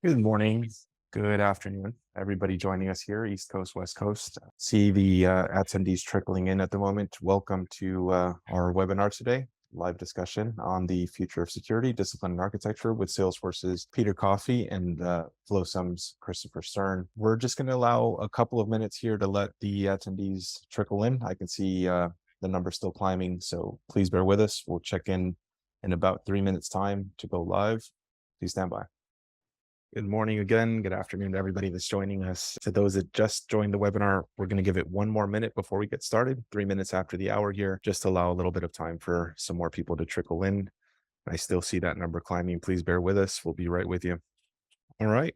Good morning. Good afternoon, everybody joining us here, East Coast, West Coast. See the attendees trickling in at the moment. Welcome to our webinar today, live discussion on the future of security, discipline, and architecture with Salesforce's Peter Coffey and Flowsum's Christopher Stern. We're just going to allow a couple of minutes here to let the attendees trickle in. I can see the number still climbing, so please bear with us. We'll check in about 3 minutes time to go live. Please stand by. Good morning again. Good afternoon to everybody that's joining us. To those that just joined the webinar, we're going to give it 1 more minute before we get started, 3 minutes after the hour here, just to allow a little bit of time for some more people to trickle in. I still see that number climbing. Please bear with us. We'll be right with you. All right.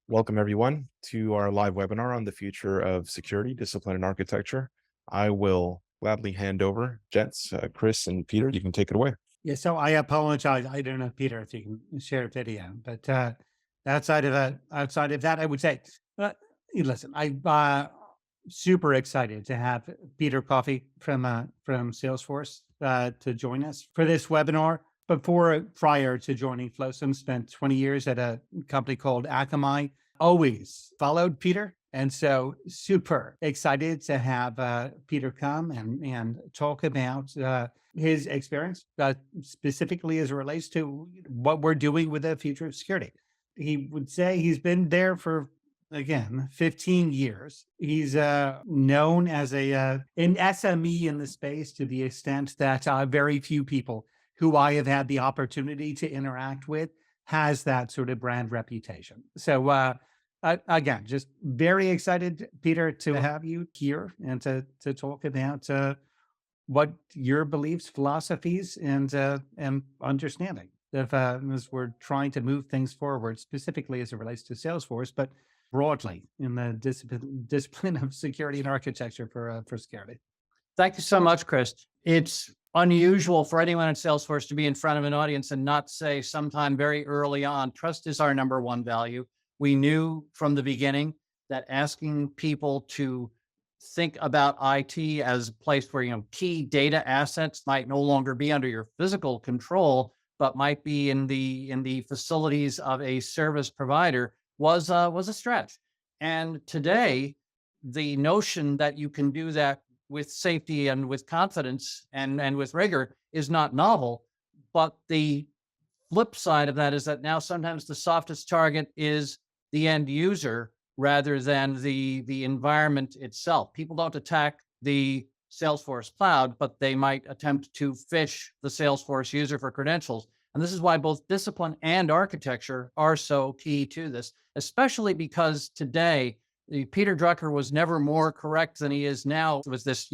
Welcome everyone to our live webinar on the future of security, discipline, and architecture. I will gladly hand over. Gents, Chris and Peter, you can take it away. Yeah, so I apologize. I don't know, Peter, if you can share a video, but outside of that, I would say, listen, I'm super excited to have Peter Coffey from Salesforce to join us for this webinar. Prior to joining Flowsum, spent 20 years at a company called Akamai. Always followed Peter. And so super excited to have Peter come and talk about his experience, specifically as it relates to what we're doing with the future of security. He would say he's been there for, again, 15 years. He's known as an SME in the space to the extent that very few people who I have had the opportunity to interact with has that sort of brand reputation. So again, just very excited, Peter, to have you here and to talk about what your beliefs, philosophies, and understanding of as we're trying to move things forward, specifically as it relates to Salesforce, but broadly in the discipline of security and architecture for security. Thank you so much, Chris. It's unusual for anyone at Salesforce to be in front of an audience and not say sometime very early on, trust is our number one value. We knew from the beginning that asking people to think about IT as a place where, key data assets might no longer be under your physical control, but might be in the facilities of a service provider was a stretch. And today, the notion that you can do that with safety and with confidence and with rigor is not novel. But the flip side of that is that now sometimes the softest target is the end user rather than the environment itself. People don't attack the Salesforce cloud, but they might attempt to phish the Salesforce user for credentials. And this is why both discipline and architecture are so key to this, especially because today, Peter Drucker was never more correct than he is now. It was this,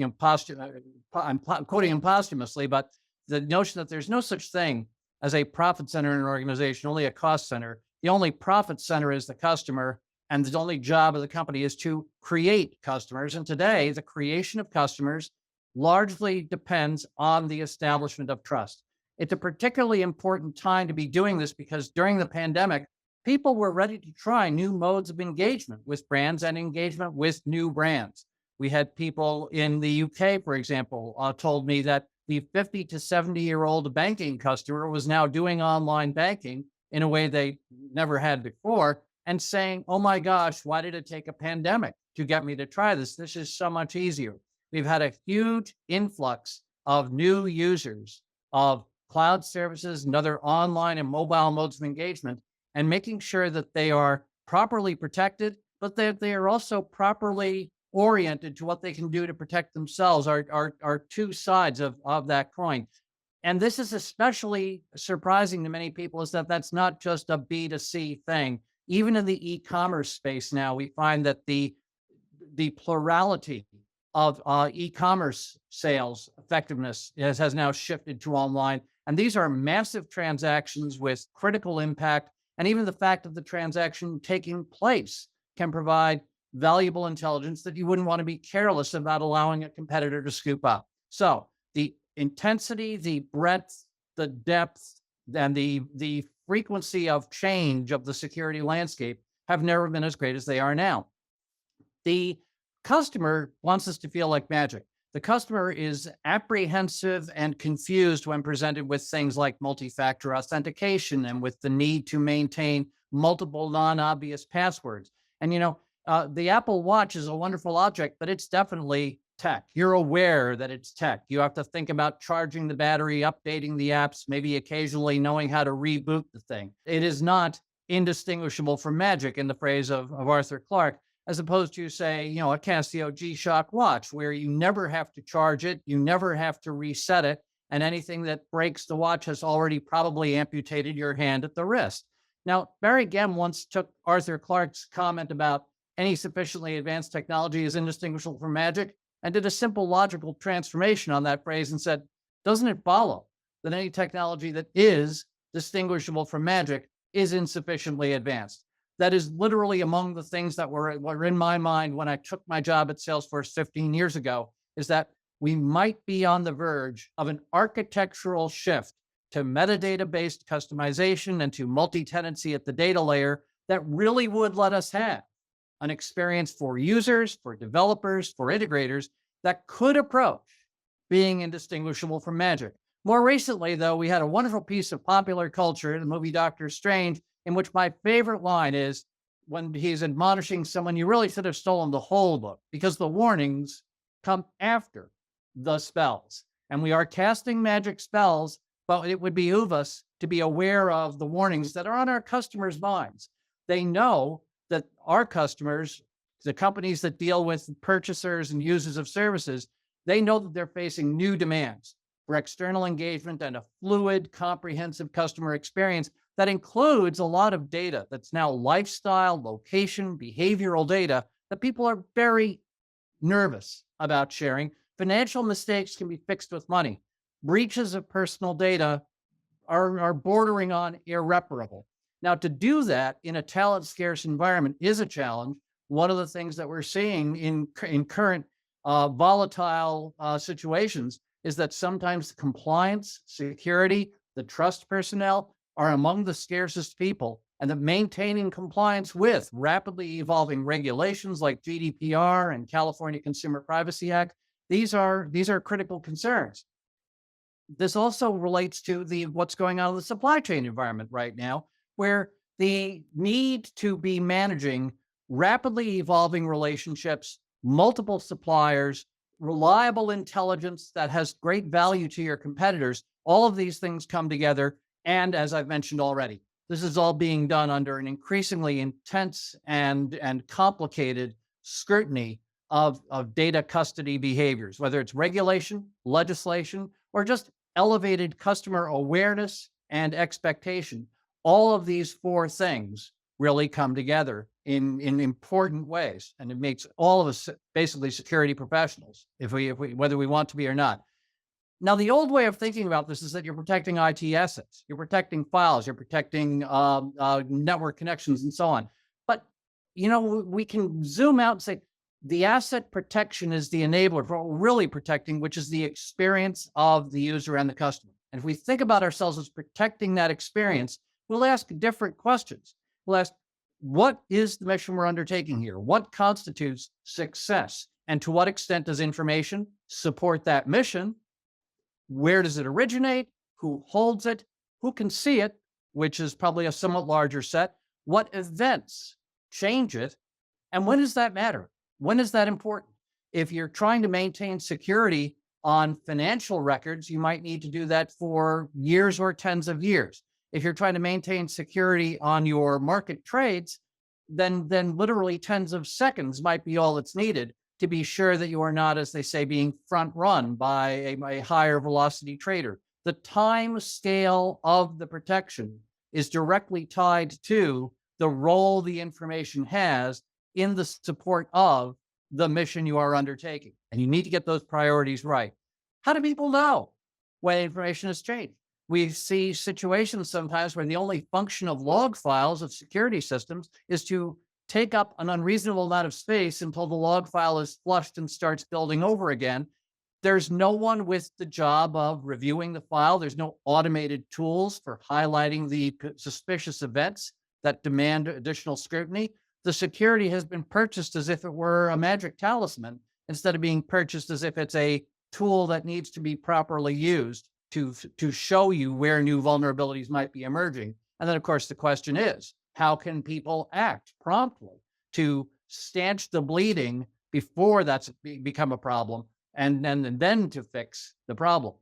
I'm quoting him posthumously, but the notion that there's no such thing as a profit center in an organization, only a cost center. The only profit center is the customer, and the only job of the company is to create customers. And today, the creation of customers largely depends on the establishment of trust. It's a particularly important time to be doing this because during the pandemic, people were ready to try new modes of engagement with brands and engagement with new brands. We had people in the UK, for example, told me that the 50 to 70-year-old banking customer was now doing online banking in a way they never had before and saying, oh my gosh, why did it take a pandemic to get me to try this? This is so much easier. We've had a huge influx of new users of cloud services and other online and mobile modes of engagement, and making sure that they are properly protected, but that they are also properly oriented to what they can do to protect themselves are two sides of that coin. And this is especially surprising to many people is that that's not just a B2C thing. Even in the e-commerce space now, we find that the plurality of e-commerce sales effectiveness has now shifted to online. And these are massive transactions with critical impact. And even the fact of the transaction taking place can provide valuable intelligence that you wouldn't want to be careless about allowing a competitor to scoop up. So the intensity, the breadth, the depth, and the frequency of change of the security landscape have never been as great as they are now. The customer wants us to feel like magic. The customer is apprehensive and confused when presented with things like multi-factor authentication and with the need to maintain multiple non-obvious passwords. And, the Apple Watch is a wonderful object, but it's definitely tech. You're aware that it's tech. You have to think about charging the battery, updating the apps, maybe occasionally knowing how to reboot the thing. It is not indistinguishable from magic, in the phrase of Arthur Clarke, as opposed to, say, a Casio G-Shock watch, where you never have to charge it, you never have to reset it, and anything that breaks the watch has already probably amputated your hand at the wrist. Now, Barry Gem once took Arthur Clarke's comment about any sufficiently advanced technology is indistinguishable from magic and did a simple logical transformation on that phrase and said, doesn't it follow that any technology that is distinguishable from magic is insufficiently advanced? That is literally among the things that were in my mind when I took my job at Salesforce 15 years ago, is that we might be on the verge of an architectural shift to metadata-based customization and to multi-tenancy at the data layer that really would let us have an experience for users, for developers, for integrators that could approach being indistinguishable from magic. More recently, though, we had a wonderful piece of popular culture, the movie Doctor Strange, in which my favorite line is when he's admonishing someone, you really should have stolen the whole book, because the warnings come after the spells. And we are casting magic spells, but it would behoove us to be aware of the warnings that are on our customers' minds. They know that our customers, the companies that deal with purchasers and users of services, they know that they're facing new demands for external engagement and a fluid, comprehensive customer experience that includes a lot of data that's now lifestyle, location, behavioral data that people are very nervous about sharing. Financial mistakes can be fixed with money. Breaches of personal data are bordering on irreparable. Now, to do that in a talent scarce environment is a challenge. One of the things that we're seeing in current volatile situations is that sometimes compliance, security, the trust personnel are among the scarcest people, and that maintaining compliance with rapidly evolving regulations like GDPR and California Consumer Privacy Act, these are critical concerns. This also relates to what's going on in the supply chain environment right now, where the need to be managing rapidly evolving relationships, multiple suppliers, reliable intelligence that has great value to your competitors, all of these things come together. And as I've mentioned already, this is all being done under an increasingly intense and complicated scrutiny of data custody behaviors, whether it's regulation, legislation, or just elevated customer awareness and expectation. All of these four things really come together in important ways, and it makes all of us basically security professionals, if we whether we want to be or not. Now, the old way of thinking about this is that you're protecting IT assets, you're protecting files, you're protecting network connections, and so on. But we can zoom out and say the asset protection is the enabler for what we're really protecting, which is the experience of the user and the customer. And if we think about ourselves as protecting that experience, we'll ask different questions. We'll ask, what is the mission we're undertaking here? What constitutes success? And to what extent does information support that mission? Where does it originate? Who holds it? Who can see it? Which is probably a somewhat larger set. What events change it? And when does that matter? When is that important? If you're trying to maintain security on financial records, you might need to do that for years or tens of years. If you're trying to maintain security on your market trades, then literally tens of seconds might be all that's needed to be sure that you are not, as they say, being front run by a higher velocity trader. The time scale of the protection is directly tied to the role the information has in the support of the mission you are undertaking. And you need to get those priorities right. How do people know when information has changed? We see situations sometimes where the only function of log files of security systems is to take up an unreasonable amount of space until the log file is flushed and starts building over again. There's no one with the job of reviewing the file. There's no automated tools for highlighting the suspicious events that demand additional scrutiny. The security has been purchased as if it were a magic talisman, instead of being purchased as if it's a tool that needs to be properly used to show you where new vulnerabilities might be emerging. And then, of course, the question is, how can people act promptly to stanch the bleeding before that's become a problem, and then to fix the problem.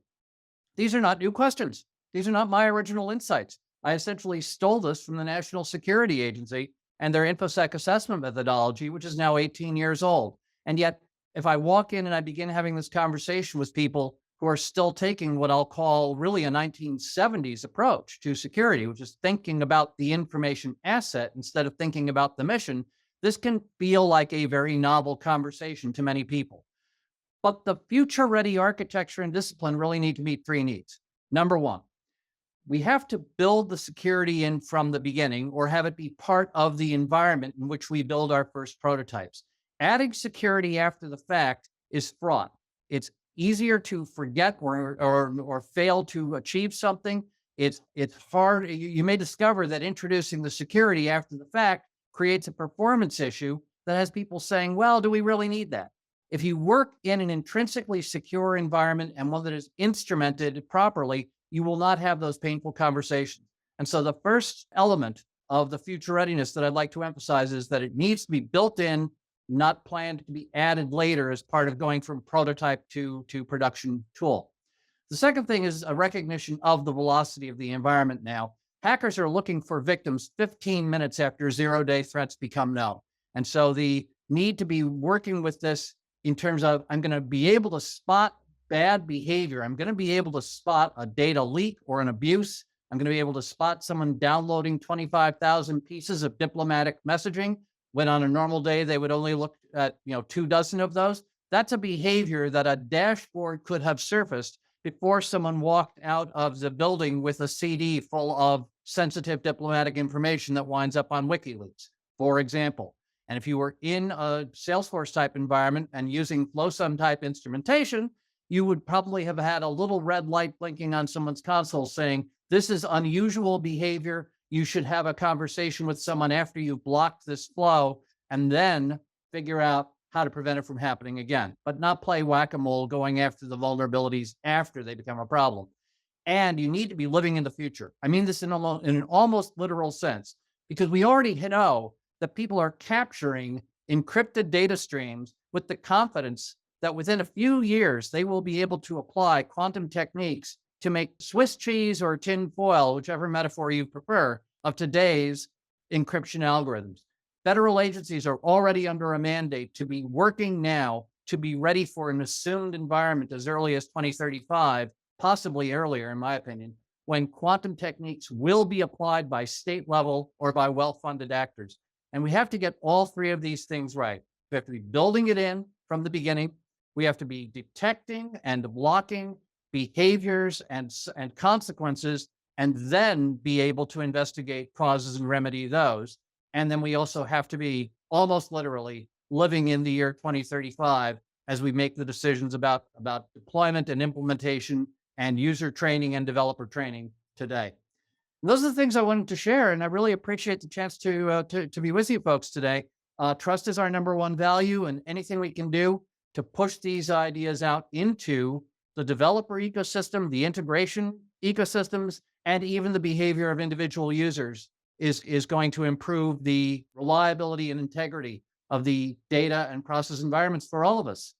These are not new questions. These are not my original insights. I essentially stole this from the National Security Agency and their InfoSec assessment methodology, which is now 18 years old. And yet, if I walk in and I begin having this conversation with people who are still taking what I'll call really a 1970s approach to security, which is thinking about the information asset instead of thinking about the mission, this can feel like a very novel conversation to many people. But the future-ready architecture and discipline really need to meet three needs. Number one, we have to build the security in from the beginning or have it be part of the environment in which we build our first prototypes. Adding security after the fact is fraught. It's easier to forget or fail to achieve something. It's hard. You may discover that introducing the security after the fact creates a performance issue that has people saying, well, do we really need that? If you work in an intrinsically secure environment and one that is instrumented properly, you will not have those painful conversations. And so the first element of the future readiness that I'd like to emphasize is that it needs to be built in, not planned to be added later as part of going from prototype to production tool. The second thing is a recognition of the velocity of the environment now. Hackers are looking for victims 15 minutes after zero-day threats become known. And so the need to be working with this in terms of, I'm going to be able to spot bad behavior. I'm going to be able to spot a data leak or an abuse. I'm going to be able to spot someone downloading 25,000 pieces of diplomatic messaging when on a normal day they would only look at 24 of those. That's a behavior that a dashboard could have surfaced before someone walked out of the building with a CD full of sensitive diplomatic information that winds up on WikiLeaks, for example. And if you were in a Salesforce type environment and using FlowSum type instrumentation, you would probably have had a little red light blinking on someone's console saying, this is unusual behavior. You should have a conversation with someone after you've blocked this flow and then figure out how to prevent it from happening again, but not play whack-a-mole going after the vulnerabilities after they become a problem. And you need to be living in the future. I mean this in an almost literal sense, because we already know that people are capturing encrypted data streams with the confidence that within a few years, they will be able to apply quantum techniques to make Swiss cheese or tin foil, whichever metaphor you prefer, of today's encryption algorithms. Federal agencies are already under a mandate to be working now to be ready for an assumed environment as early as 2035, possibly earlier, in my opinion, when quantum techniques will be applied by state level or by well-funded actors. And we have to get all three of these things right. We have to be building it in from the beginning. We have to be detecting and blocking behaviors and consequences, and then be able to investigate causes and remedy those. And then we also have to be almost literally living in the year 2035 as we make the decisions about deployment and implementation and user training and developer training today. And those are the things I wanted to share, and I really appreciate the chance to be with you folks today. Trust is our number one value, and anything we can do to push these ideas out into the developer ecosystem, the integration ecosystems, and even the behavior of individual users is going to improve the reliability and integrity of the data and process environments for all of us.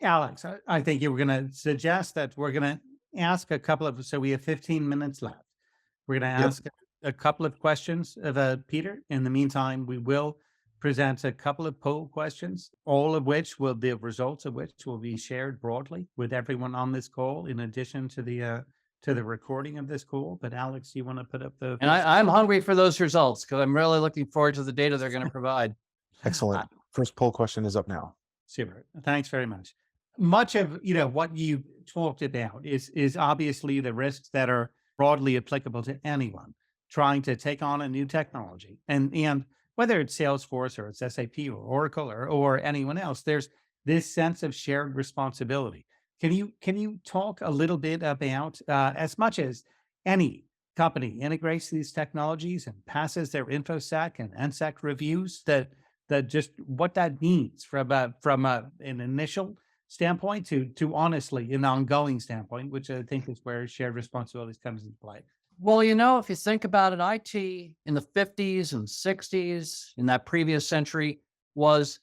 Alex, I think you were going to suggest that we're going to ask a couple of, so we have 15 minutes left. We're going to ask a couple of questions of Peter. In the meantime, we will present a couple of poll questions, all of which will, the results of which will be shared broadly with everyone on this call, in addition to the recording of this call. But Alex, you want to put up the... And I'm hungry for those results because I'm really looking forward to the data they're going to provide. Excellent. First poll question is up now. Super. Thanks very much. Much of what you talked about is obviously the risks that are broadly applicable to anyone trying to take on a new technology, and whether it's Salesforce or it's SAP or Oracle or anyone else, there's this sense of shared responsibility. Can you talk a little bit about, as much as any company integrates these technologies and passes their InfoSec and NSEC reviews, that just what that means from an initial standpoint to honestly an ongoing standpoint, which I think is where shared responsibilities comes into play. Well, if you think about it, IT in the 50s and 60s in that previous century was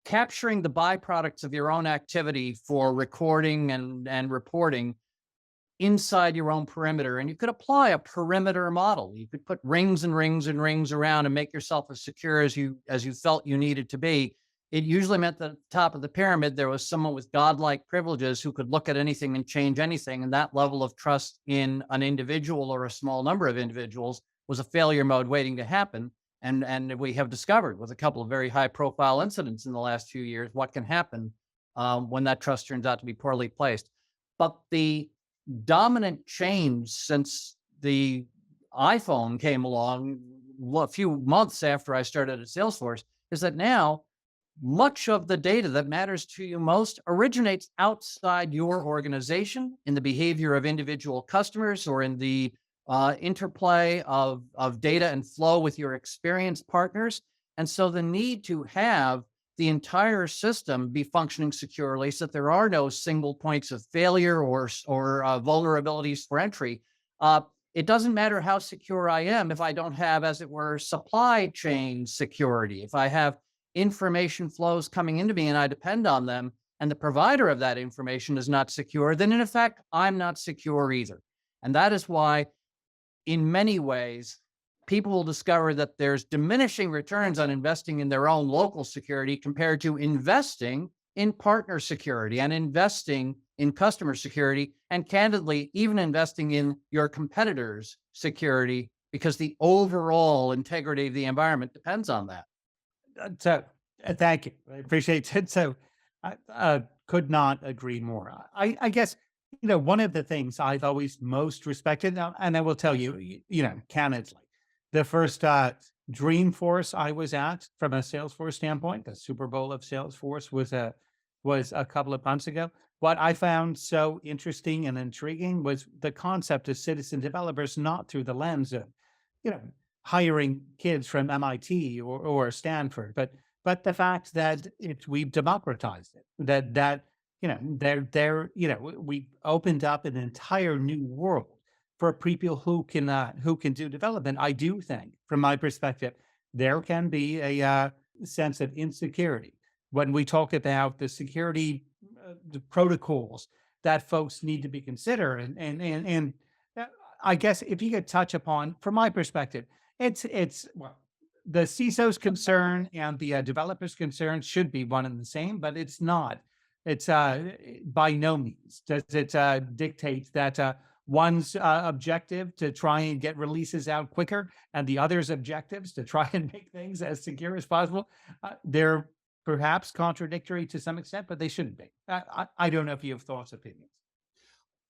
capturing the byproducts of your own activity for recording and reporting inside your own perimeter. And you could apply a perimeter model. You could put rings and rings and rings around and make yourself as secure as you felt you needed to be. It usually meant that at the top of the pyramid, there was someone with godlike privileges who could look at anything and change anything. And that level of trust in an individual or a small number of individuals was a failure mode waiting to happen. And we have discovered with a couple of very high profile incidents in the last few years what can happen when that trust turns out to be poorly placed. But the dominant change since the iPhone came along a few months after I started at Salesforce is that now much of the data that matters to you most originates outside your organization in the behavior of individual customers or in the interplay of data and flow with your experienced partners. And so the need to have the entire system be functioning securely so that there are no single points of failure or vulnerabilities for entry. It doesn't matter how secure I am if I don't have, as it were, supply chain security. If I have information flows coming into me and I depend on them, and the provider of that information is not secure, then in effect, I'm not secure either. And that is why, in many ways, people will discover that there's diminishing returns on investing in their own local security compared to investing in partner security and investing in customer security, and candidly, even investing in your competitors' security, because the overall integrity of the environment depends on that. So thank you. I appreciate it. So I could not agree more. I guess, one of the things I've always most respected, and I will tell you, candidly, the first Dreamforce I was at from a Salesforce standpoint, the Super Bowl of Salesforce was a couple of months ago. What I found so interesting and intriguing was the concept of citizen developers, not through the lens of, you know, hiring kids from MIT or Stanford, but the fact that we've democratized it, that we've opened up an entire new world for people who can do development. I do think, from my perspective, there can be a sense of insecurity when we talk about the security the protocols that folks need to be considered. And I guess if you could touch upon, from my perspective, it's well, the CISO's concern and the developer's concern should be one and the same, but it's not. It's by no means does it dictate that one's objective to try and get releases out quicker and the other's objectives to try and make things as secure as possible. They're perhaps contradictory to some extent, but they shouldn't be. I don't know if you have thoughts, opinions.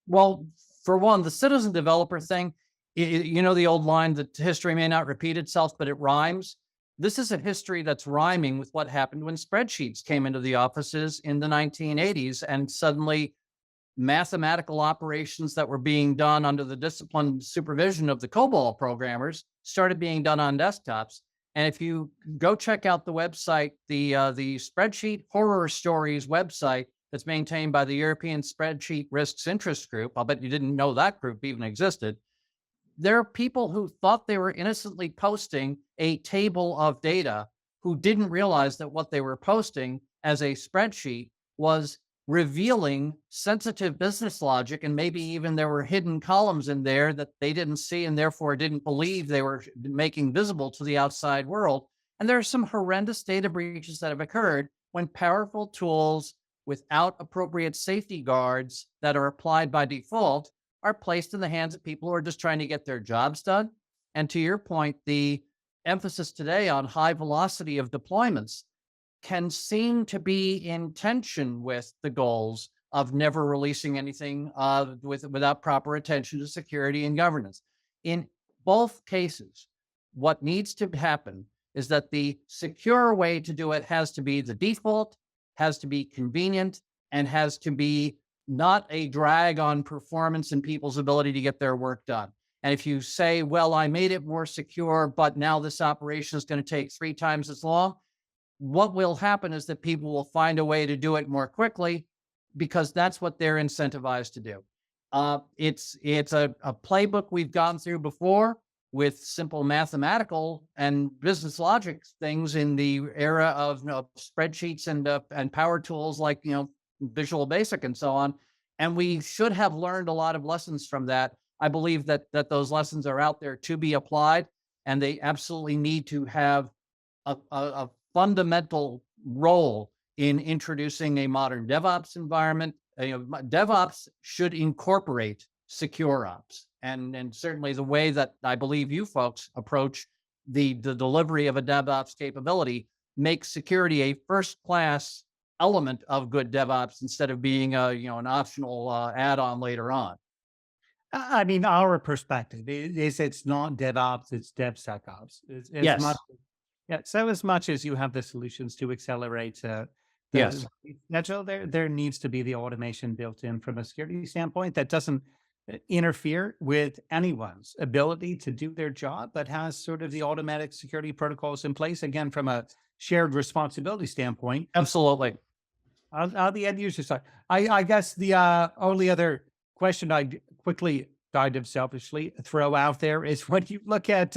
Well, for one, the citizen developer thing, the old line that history may not repeat itself, but it rhymes. This is a history that's rhyming with what happened when spreadsheets came into the offices in the 1980s, and suddenly mathematical operations that were being done under the disciplined supervision of the COBOL programmers started being done on desktops. And if you go check out the website, the Spreadsheet Horror Stories website that's maintained by the European Spreadsheet Risks Interest Group, I'll bet you didn't know that group even existed. There are people who thought they were innocently posting a table of data who didn't realize that what they were posting as a spreadsheet was revealing sensitive business logic, and maybe even there were hidden columns in there that they didn't see and therefore didn't believe they were making visible to the outside world. And there are some horrendous data breaches that have occurred when powerful tools without appropriate safety guards that are applied by default are placed in the hands of people who are just trying to get their jobs done. And to your point, the emphasis today on high velocity of deployments can seem to be in tension with the goals of never releasing anything without proper attention to security and governance. In both cases, what needs to happen is that the secure way to do it has to be the default, has to be convenient, and has to be not a drag on performance and people's ability to get their work done. And if you say, well, I made it more secure, but now this operation is going to take 3 times as long, what will happen is that people will find a way to do it more quickly because that's what they're incentivized to do. It's a playbook we've gone through before with simple mathematical and business logic things in the era of spreadsheets and power tools like Visual Basic and so on. And we should have learned a lot of lessons from that. I believe that those lessons are out there to be applied, and they absolutely need to have a fundamental role in introducing a modern DevOps environment. DevOps should incorporate secure ops, and certainly the way that I believe you folks approach the delivery of a DevOps capability makes security a first class element of good DevOps instead of being an optional add-on later on. I mean, our perspective is it's not DevOps, it's DevSecOps. It's as much, Yes. yeah. So as much as you have the solutions to accelerate Yes. the schedule, there needs to be the automation built in from a security standpoint that doesn't interfere with anyone's ability to do their job, but has sort of the automatic security protocols in place. Again, from a shared responsibility standpoint, Absolutely. on the end user side. I guess the only other question I'd quickly kind of selfishly throw out there is when you look at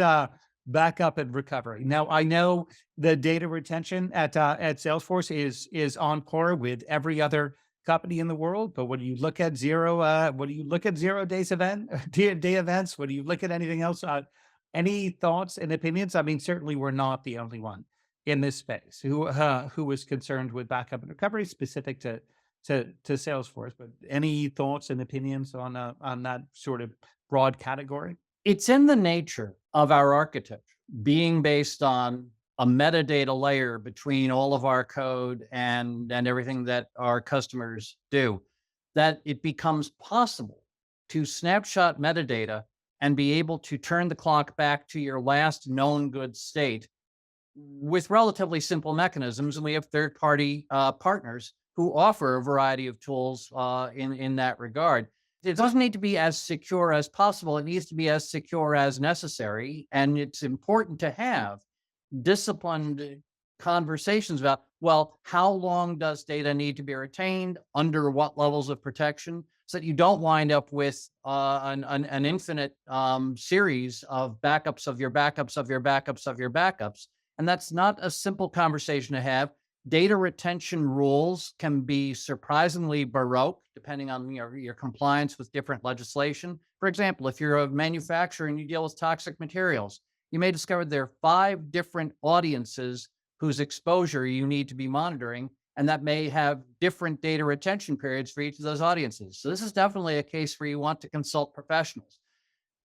backup and recovery. Now, I know the data retention at Salesforce is on par with every other company in the world, but when you look at zero, when you look at 0 days day events, when you look at anything else, any thoughts and opinions? I mean, certainly we're not the only one in this space who was concerned with backup and recovery specific to Salesforce. But any thoughts and opinions on that sort of broad category? It's in the nature of our architecture being based on a metadata layer between all of our code and everything that our customers do, that it becomes possible to snapshot metadata and be able to turn the clock back to your last known good state with relatively simple mechanisms. And we have third-party partners who offer a variety of tools in that regard. It doesn't need to be as secure as possible. It needs to be as secure as necessary. And it's important to have disciplined conversations about, well, how long does data need to be retained, under what levels of protection, so that you don't wind up with an infinite series of backups of your backups of your backups of your backups. And that's not a simple conversation to have. Data retention rules can be surprisingly baroque, depending on your compliance with different legislation. For example, if you're a manufacturer and you deal with toxic materials, you may discover there are 5 different audiences whose exposure you need to be monitoring, and that may have different data retention periods for each of those audiences. So this is definitely a case where you want to consult professionals.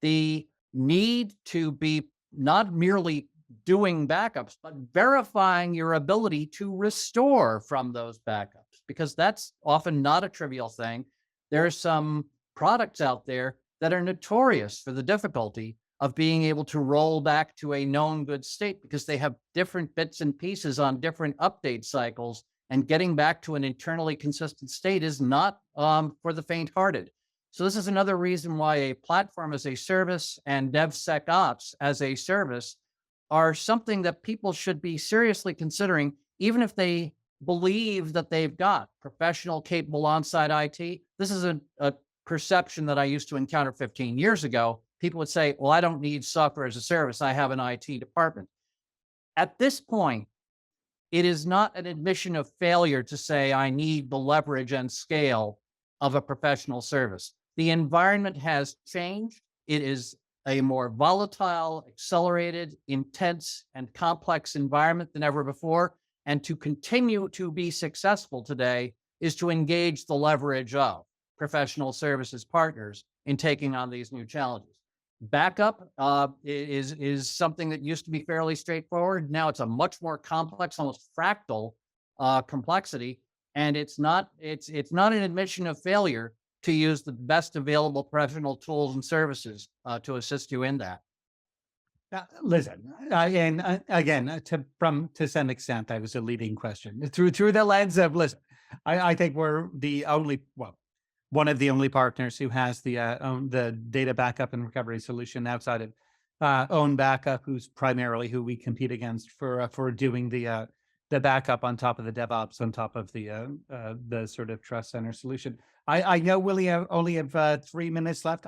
The need to be not merely doing backups, but verifying your ability to restore from those backups, because that's often not a trivial thing. There are some products out there that are notorious for the difficulty of being able to roll back to a known good state because they have different bits and pieces on different update cycles, and getting back to an internally consistent state is not for the faint-hearted. So this is another reason why a platform as a service and DevSecOps as a service are something that people should be seriously considering, even if they believe that they've got professional, capable on-site IT. This is a perception that I used to encounter 15 years ago. People would say, well, I don't need software as a service. I have an IT department. At this point, it is not an admission of failure to say I need the leverage and scale of a professional service. The environment has changed. It is a more volatile, accelerated, intense, and complex environment than ever before. And to continue to be successful today is to engage the leverage of professional services partners in taking on these new challenges. Backup is something that used to be fairly straightforward. Now it's a much more complex, almost fractal complexity. And it's not an admission of failure to use the best available professional tools and services to assist you in that. Listen, and again, to some extent, that was a leading question through the lens of, listen, I think we're the only, well, one of the only partners who has the data backup and recovery solution outside of Own Backup, who's primarily who we compete against for doing the backup on top of the DevOps, on top of the sort of Trust Center solution. I know we only have 3 minutes left.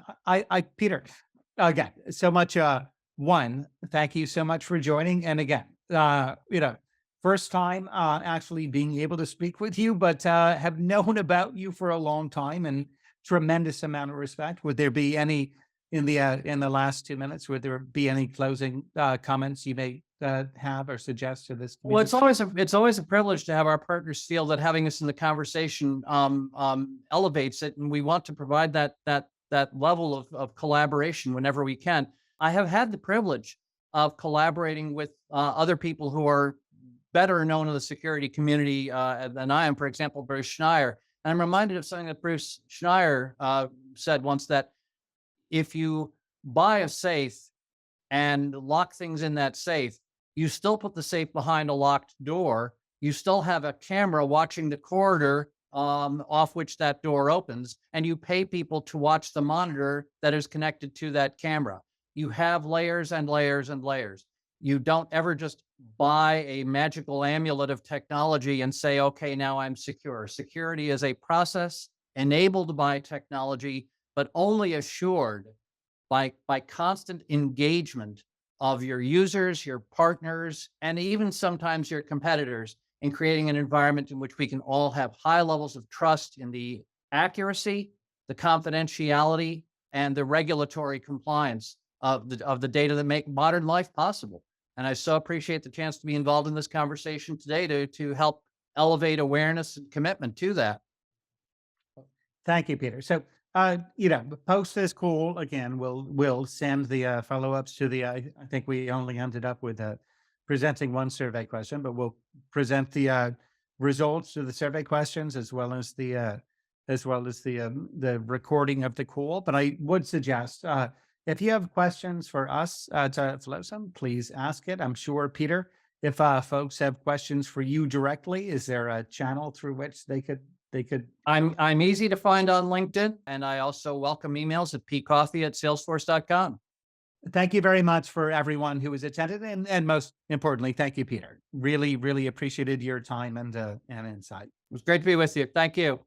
Peter, again, so much. One, thank you so much for joining. And again, first time actually being able to speak with you, but have known about you for a long time and tremendous amount of respect. Would there be any in the last 2 minutes? Would there be any closing comments you may have or suggest to this Well, community? it's always a privilege to have our partners feel that having us in the conversation elevates it, and we want to provide that level of collaboration whenever we can. I have had the privilege of collaborating with other people who are better known in the security community than I am. For example, Bruce Schneier. And I'm reminded of something that Bruce Schneier said once, that if you buy a safe and lock things in that safe, you still put the safe behind a locked door. You still have a camera watching the corridor off which that door opens, and you pay people to watch the monitor that is connected to that camera. You have layers and layers and layers. You don't ever just buy a magical amulet of technology and say, okay, now I'm secure. Security is a process enabled by technology, but only assured by constant engagement of your users, your partners, and even sometimes your competitors, in creating an environment in which we can all have high levels of trust in the accuracy, the confidentiality, and the regulatory compliance of the data that make modern life possible. And I so appreciate the chance to be involved in this conversation today to help elevate awareness and commitment to that. Thank you, Peter. So, the post is cool. Again, we'll send the follow-ups to I think we only ended up with presenting one survey question, but we'll present the results of the survey questions as well as the recording of the call. But I would suggest if you have questions for us at Flowsum, please ask it. I'm sure, Peter, if folks have questions for you directly, is there a channel through which they could? I'm easy to find on LinkedIn, and I also welcome emails at pcoffee@salesforce.com. Thank you very much for everyone who has attended, and most importantly, thank you, Peter. Really, really appreciated your time and insight. It was great to be with you. Thank you.